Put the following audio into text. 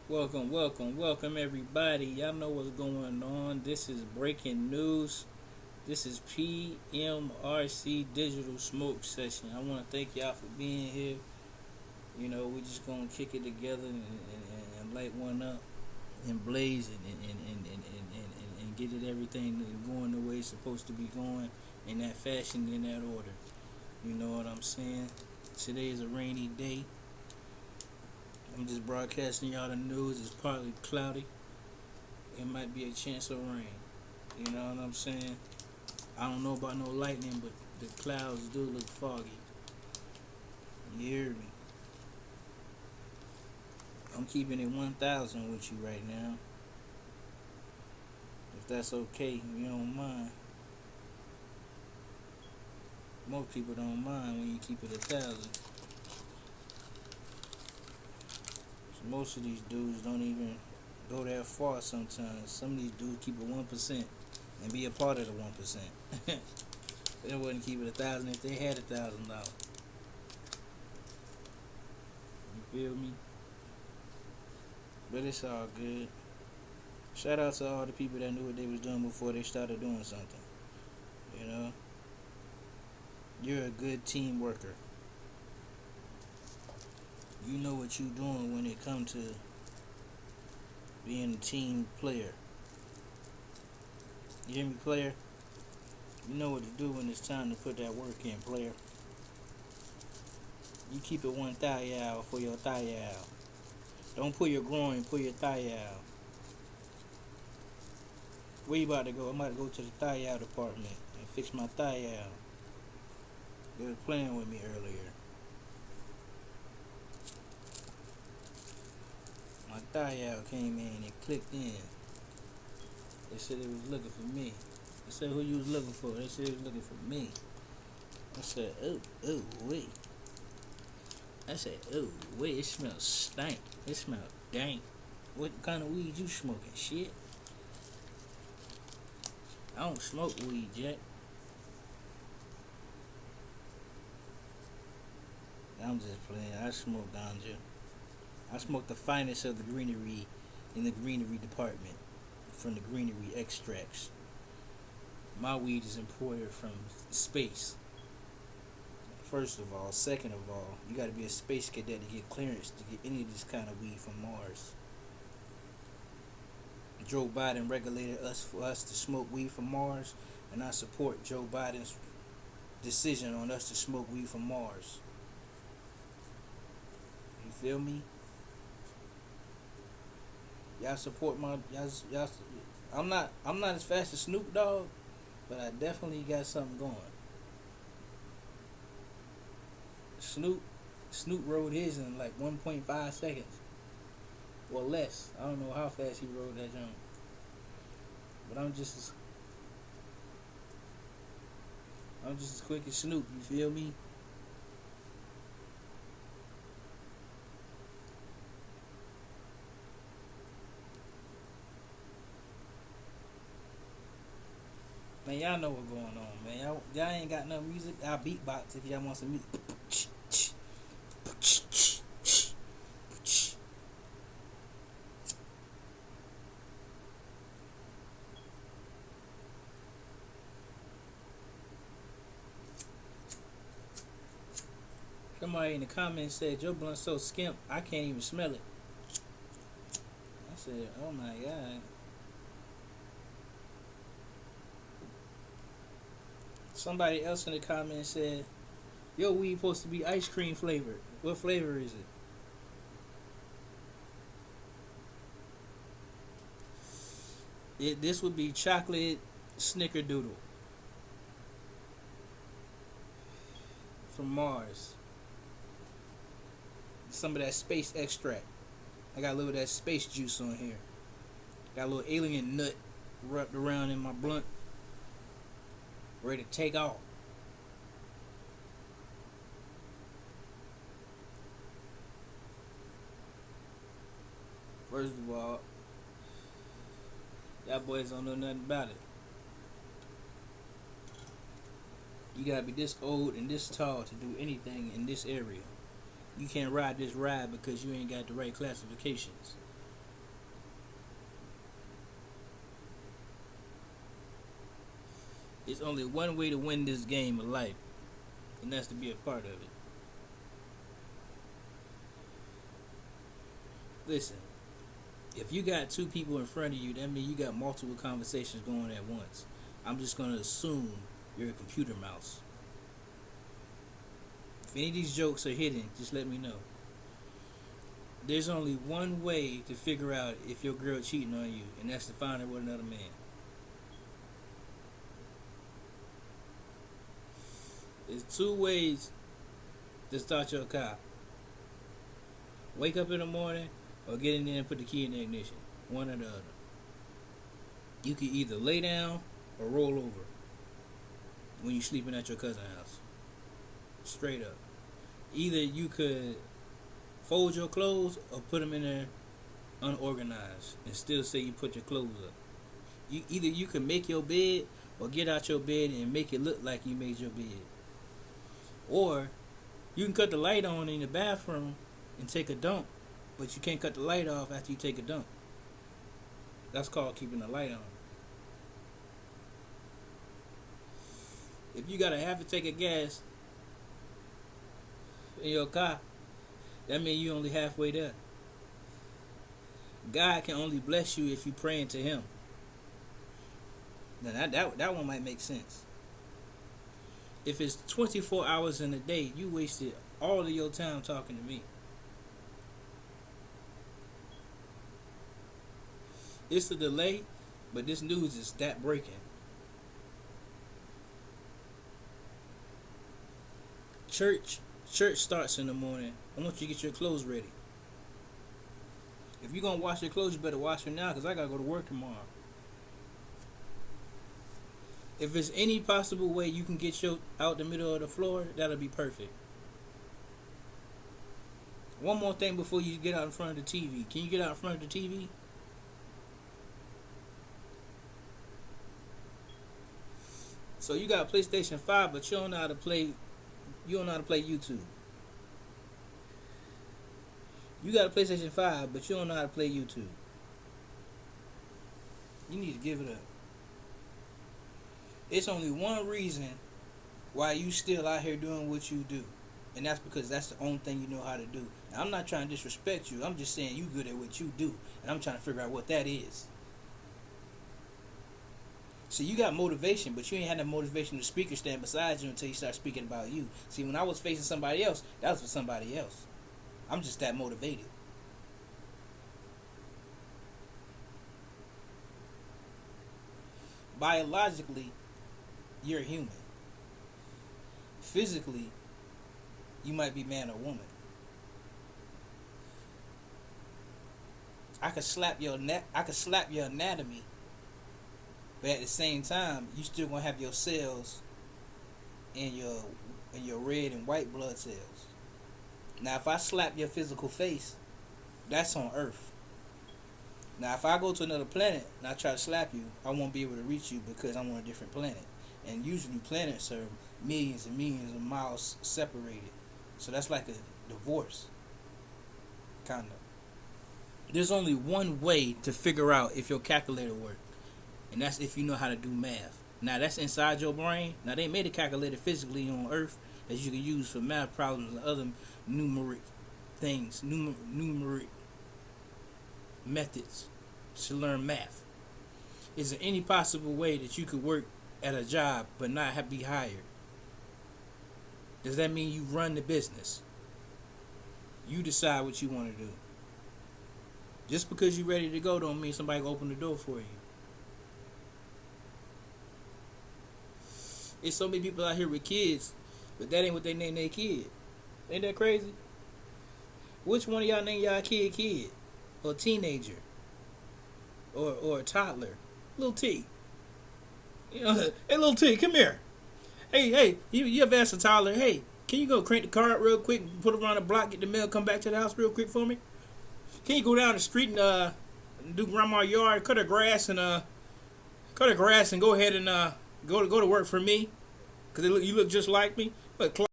Welcome everybody. Y'all know what's going on. This is breaking news. This is PMRC Digital Smoke Session. I want to thank y'all for being here. We just gonna kick it together and light one up and blaze it and get it everything going the way it's supposed to be going in that fashion, in that order. You know what I'm saying? Today is a rainy day. I'm just broadcasting y'all the news. It's partly cloudy. It might be a chance of rain. You know what I'm saying? I don't know about no lightning, but the clouds do look foggy. You hear me? I'm keeping it 1,000 with you right now. If that's okay, if you don't mind. Most people don't mind when you keep it 1,000. So most of these dudes don't even go that far sometimes. Some of these dudes keep it 1% and be a part of the 1%. They wouldn't keep it 1,000 if they had $1,000. You feel me? But it's all good. Shout out to all the people that knew what they was doing before they started doing something. You know? You're a good team worker. You know what you're doing when it comes to being a team player. You hear me, player? You know what to do when it's time to put that work in, player. You keep it 1,000 for your thigh out. Don't pull your groin, pull your thigh out. Where you about to go? I'm about to go to the thigh out department and fix my thigh out. They were playing with me earlier. My thigh out came in and clicked in. They said they was looking for me. I said, who you was looking for? They said they was looking for me. I said, oh, wait. I said, oh, wait, it smells stank. It smells dank. What kind of weed you smoking? Shit. I don't smoke weed, Jack. I'm just playing. I smoke ganja. I smoke the finest of the greenery in the greenery department from the greenery extracts. My weed is imported from space. First of all. Second of all, you gotta be a space cadet to get clearance to get any of this kind of weed from Mars. Joe Biden regulated us for us to smoke weed from Mars, and I support Joe Biden's decision on us to smoke weed from Mars. You feel me? Y'all support my y'all. I'm not as fast as Snoop Dogg, but I definitely got something going. Snoop rode his in like 1.5 seconds or less. I don't know how fast he rode that jump, but I'm just as quick as Snoop. You feel me? Man, y'all know what's going on, man. Y'all ain't got no music. I'll beatbox if y'all want some music. Somebody in the comments said, your blunt's so skimp, I can't even smell it. I said, oh my God. Somebody else in the comments said, your weed supposed to be ice cream flavored. What flavor is it? This would be chocolate snickerdoodle from Mars. Some of that space extract. I got a little of that space juice on here. Got a little alien nut wrapped around in my blunt. Ready to take off. First of all, y'all boys don't know nothing about it. You gotta be this old and this tall to do anything in this area. You can't ride this ride because you ain't got the right classifications. It's only one way to win this game of life, and that's to be a part of it. Listen, if you got two people in front of you, that means you got multiple conversations going at once. I'm just gonna assume you're a computer mouse. If any of these jokes are hidden, just let me know. There's only one way to figure out if your girl cheating on you, and that's to find her with another man. There's two ways to start your car. Wake up in the morning or get in there and put the key in the ignition. One or the other. You can either lay down or roll over when you're sleeping at your cousin's house. Straight up. Either you could fold your clothes or put them in there unorganized and still say you put your clothes up. Either you can make your bed or get out your bed and make it look like you made your bed. Or you can cut the light on in the bathroom and take a dump, but you can't cut the light off after you take a dump. That's called keeping the light on. If you got a half a tank of gas in your car, that means you only halfway there. God can only bless you if you praying to Him. Now that one might make sense. If it's 24 hours in a day, you wasted all of your time talking to me. It's a delay, but this news is that breaking. Church starts in the morning. I want you to get your clothes ready. If you're going to wash your clothes, you better wash them now because I got to go to work tomorrow. If there's any possible way you can get your out the middle of the floor, that'll be perfect. One more thing before you get out in front of the TV. Can you get out in front of the TV? So you got a PlayStation 5, but you don't know how to play. You don't know how to play YouTube. You got a PlayStation 5, but you don't know how to play YouTube. You need to give it up. It's only one reason why you still out here doing what you do. And that's because that's the only thing you know how to do. Now, I'm not trying to disrespect you. I'm just saying you good at what you do. And I'm trying to figure out what that is. So you got motivation, but you ain't had that motivation to speaker stand beside you until you start speaking about you. See, when I was facing somebody else, that was for somebody else. I'm just that motivated. Biologically, you're a human. Physically, you might be man or woman. I could slap your anatomy, but at the same time, you still gonna have your cells and your red and white blood cells. Now, if I slap your physical face, that's on Earth. Now, if I go to another planet and I try to slap you, I won't be able to reach you because I'm on a different planet. And usually planets are millions and millions of miles separated. So that's like a divorce. Kind of. There's only one way to figure out if your calculator works. And that's if you know how to do math. Now, that's inside your brain. Now, they made a calculator physically on Earth that you can use for math problems and other numeric things, numeric methods to learn math. Is there any possible way that you could work at a job but not be hired? Does that mean you run the business? You decide what you want to do. Just because you're ready to go don't mean somebody can open the door for you. There's so many people out here with kids, but that ain't what they name their kid. Ain't that crazy? Which one of y'all name y'all kid? Or teenager? Or a toddler? Little T. You know, hey, little T, come here. Hey, you ever asked a toddler, hey, can you go crank the car up real quick, put it around the block, get the mail, come back to the house real quick for me? Can you go down the street and do grandma's yard, cut her grass and go ahead and go to work for me? Cause you look just like me. But